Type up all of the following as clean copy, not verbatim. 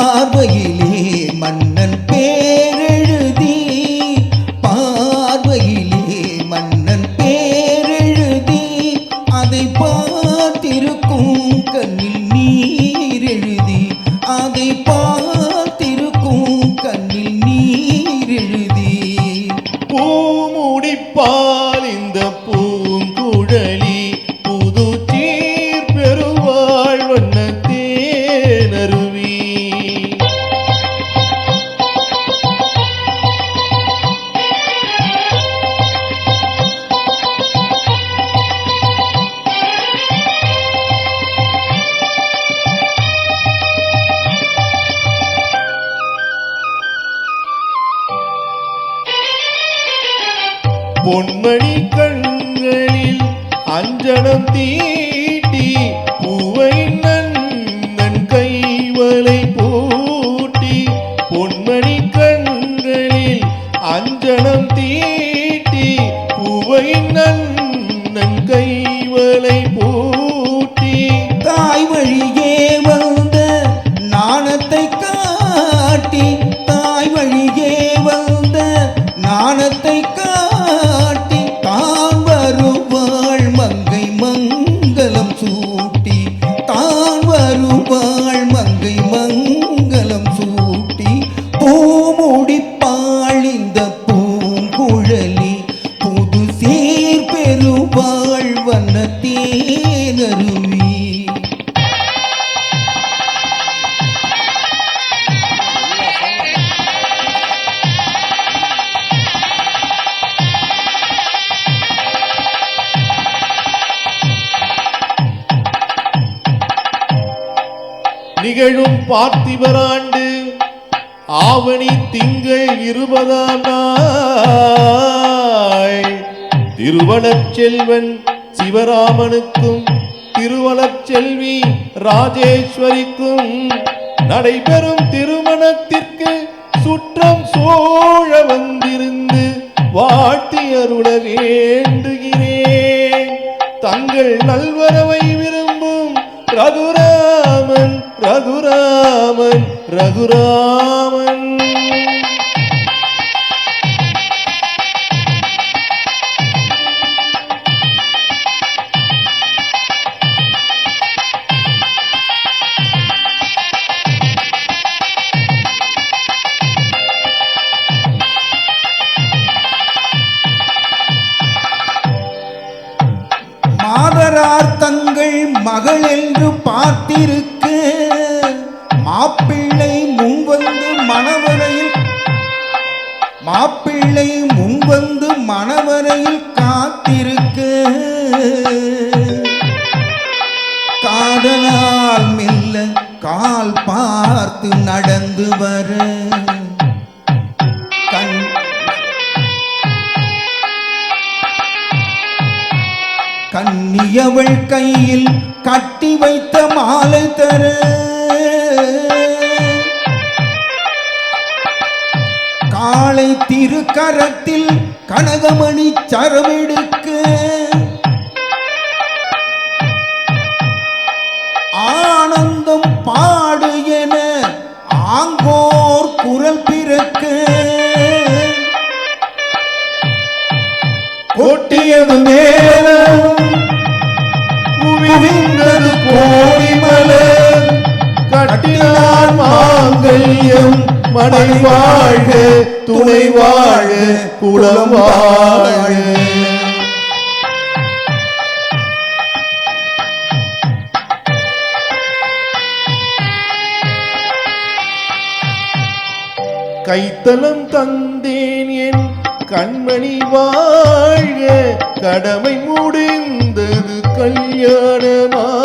பார்வையிலே மன்னன் பேரெழுதி பார்வையிலே மன்னன் பேரெழுதி அதை பார்த்திருக்கும் கண்ணில் நீர் எழுதி அதை பார்த்திருக்கும் கண்ணில் நீர் எழுதி பூமுடிப்பால் இந்த பூங்குழலி புது சீர் பெருவாழ் வண்ண தேனருவி பொன்மணி கண்களில் அஞ்சனம் தீட்டி பூவை நன்னன் கைவலை பூட்டி பொன்மணி கண்களில் அஞ்சனம் தீட்டி பூவை நன்னன் கைவலை பூட்டி தாய் வழியே வந்த நாணத்தை காட்டி தாய் வழியே வந்த நாணத்தை காட்டி தான் வருவாள் மங்கை மங்களம் சூட்டி தான் வருவாள் மங்கை மங்களம் சூட்டி பூமுடிப்பாள் இந்த பூங்குழலி புது சீர் பெருவாள் வண்ண தேனருவி நிகழும் பார்த்திபராண்டு ஆவணி திங்கள் 20ஆம் நாள் திருவளச் செல்வன் சிவராமனுக்கும் திருவளச் செல்வி ராஜேஸ்வரிக்கும் நடைபெறும் திருமணத்திற்கு சுற்றம் சூழ வந்திருந்து வாழ்த்தி அருள வேண்டுகிறேன். தங்கள் நல்வரவை விரும்பும் ரகுராமன் ரகுராமன் ரகுராமன். மாதரார் தங்கள் மகள் என்று பார்த்திருக்க மாப்பிள்ளை முன்வந்து மணவரையில் காத்திருக்க காதலால் மெல்ல கால் பார்த்து நடந்து வர கண்ணியவள் கையில் கட்டி வைத்த மாலை தர காளை திருக்கரத்தில் கனகமணி சரமெடுக்க ஆனந்தம் பாடு என ஆங்கோர் குரல் பிறக்க கொட்டியது மேலும் குவிந்தது கோடிமலர் கட்டினார் மாங்கல்யம் மனை வாழ்க துணை வாழ குலம் வாழ. கைத்தலம் தந்தேன் என் கண்மணி வாழ்க கடமை முடிந்தது கல்யாணமாக.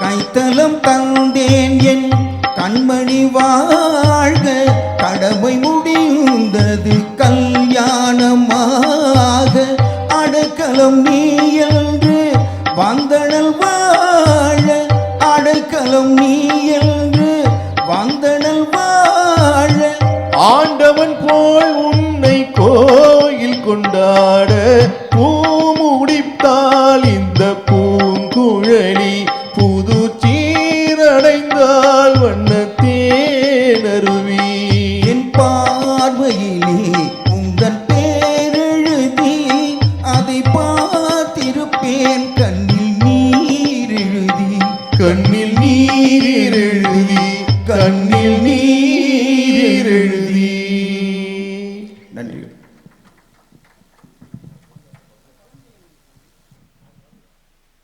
கைத்தலம் தந்தேன் என் கண்மணி வாழ்க கடமை முடிந்தது கல்யாணமாக. அடைக்கலம் நீ என்று வந்தனல் வாழ அடைக்கலம் நீ என்று வந்தனல் வாழ ஆண்டவன் போல் உன்னை கோர பார்த்தேன் கண்ணில் நீர் எழுதி கண்ணில் நீர் எழுதி கண்ணீர்